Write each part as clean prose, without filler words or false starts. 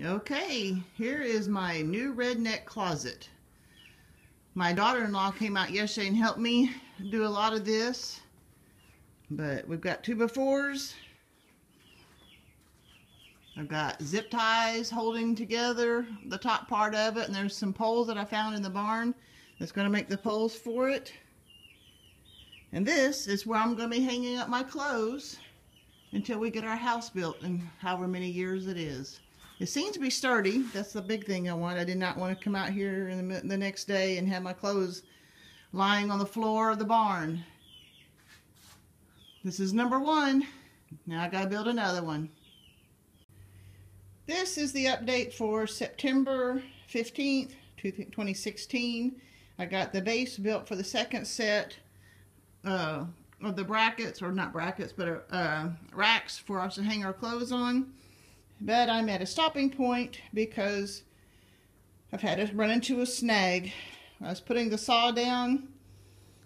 Okay, here is my new redneck closet. My daughter-in-law came out yesterday and helped me do a lot of this. But we've got 2x4s. I've got zip ties holding together the top part of it, and there's some poles that I found in the barn that's going to make the poles for it. And this is where I'm going to be hanging up my clothes until we get our house built in however many years it is. It seems to be sturdy. That's the big thing I want. I did not want to come out here in the next day and have my clothes lying on the floor of the barn. This is number 1. Now I gotta build another one. This is the update for September 15th, 2016. I got the base built for the second set of the brackets, or not brackets, but racks for us to hang our clothes on. But I'm at a stopping point because I've had to run into a snag. I was putting the saw down.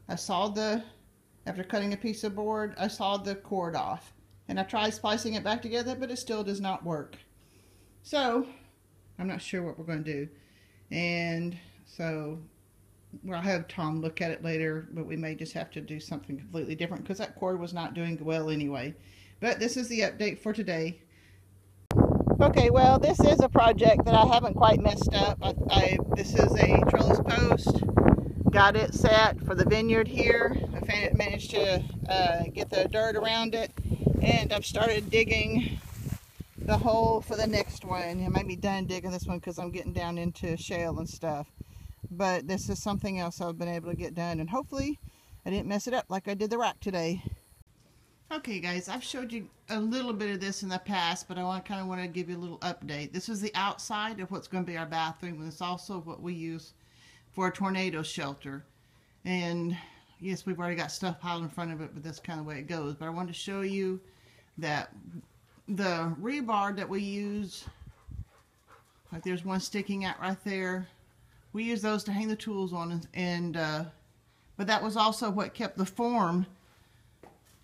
After cutting a piece of board, I sawed the cord off. And I tried splicing it back together, but it still does not work. So, I'm not sure what we're going to do. And so, I'll have Tom look at it later, but we may just have to do something completely different because that cord was not doing well anyway. But this is the update for today. Okay, well, this is a project that I haven't quite messed up. This is a trellis post. Got it set for the vineyard here. I managed to get the dirt around it, and I've started digging the hole for the next one. I might be done digging this one because I'm getting down into shale and stuff. But this is something else I've been able to get done, and hopefully I didn't mess it up like I did the rack today. Okay guys, I've showed you a little bit of this in the past, but I kind of want to give you a little update. This is the outside of what's going to be our bathroom, and it's also what we use for a tornado shelter. And yes, we've already got stuff piled in front of it, but that's kind of the way it goes. But I wanted to show you that the rebar that we use, like there's one sticking out right there, we use those to hang the tools on, but that was also what kept the form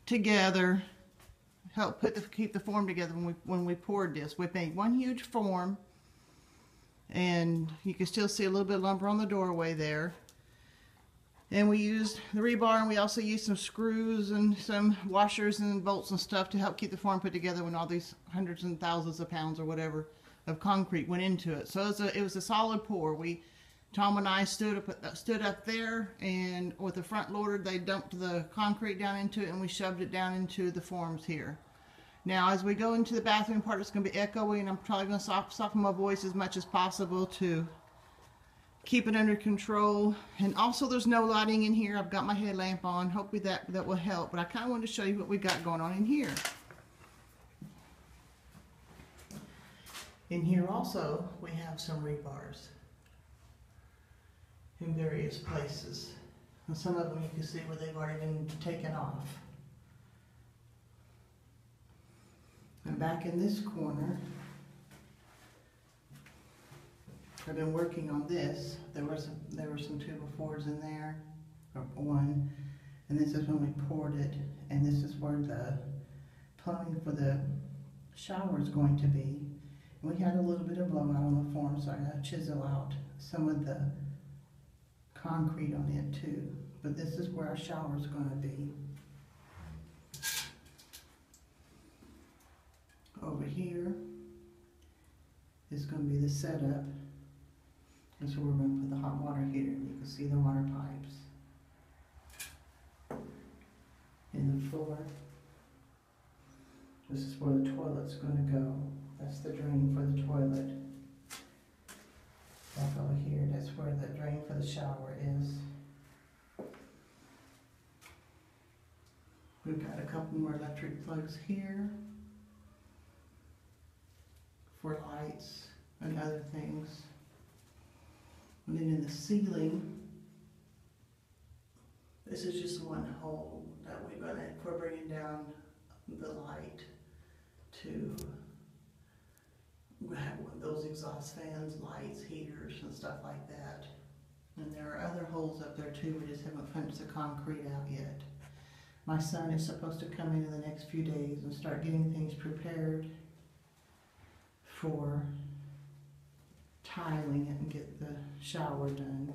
together, helped keep the form together when we poured this. We made one huge form, and you can still see a little bit of lumber on the doorway there. And we used the rebar, and we also used some screws and some washers and bolts and stuff to help keep the form put together when all these hundreds and thousands of pounds or whatever of concrete went into it. So it was a solid pour. Tom and I stood up there, and with the front loader, they dumped the concrete down into it, and we shoved it down into the forms here. Now, as we go into the bathroom part, it's going to be echoey, and I'm probably going to soften my voice as much as possible to keep it under control. And also, there's no lighting in here. I've got my headlamp on. Hopefully that will help. But I kind of wanted to show you what we got going on in here. In here also, we have some rebars in various places. And some of them you can see where they've already been taken off. And back in this corner, I've been working on this. There were some 2x4s in there, or one, and this is when we poured it, and this is where the plumbing for the shower is going to be. And we had a little bit of blowout on the form, so I got to chisel out some of the concrete on it too. But this is where our shower is going to be. Over here is going to be the setup. That's where we're going to put the hot water heater. You can see the water pipes in the floor. This is where the toilet's going to go. That's the drain for the toilet. Back over here, that's where the drain for the shower is. We've got a couple more electric plugs here for lights and other things. And then in the ceiling, this is just one hole that we're bringing down the light to have those exhaust fans, lights, heaters, and stuff like that. And there are other holes up there too. We just haven't punched the concrete out yet. My son is supposed to come in the next few days and start getting things prepared for tiling it and get the shower done.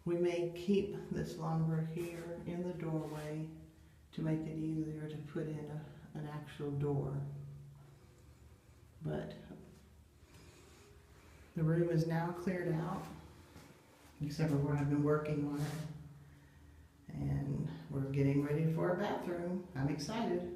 We may keep this lumber here in the doorway to make it easier to put in an actual door. But the room is now cleared out, except for where I've been working on it. And we're getting ready for a bathroom. I'm excited.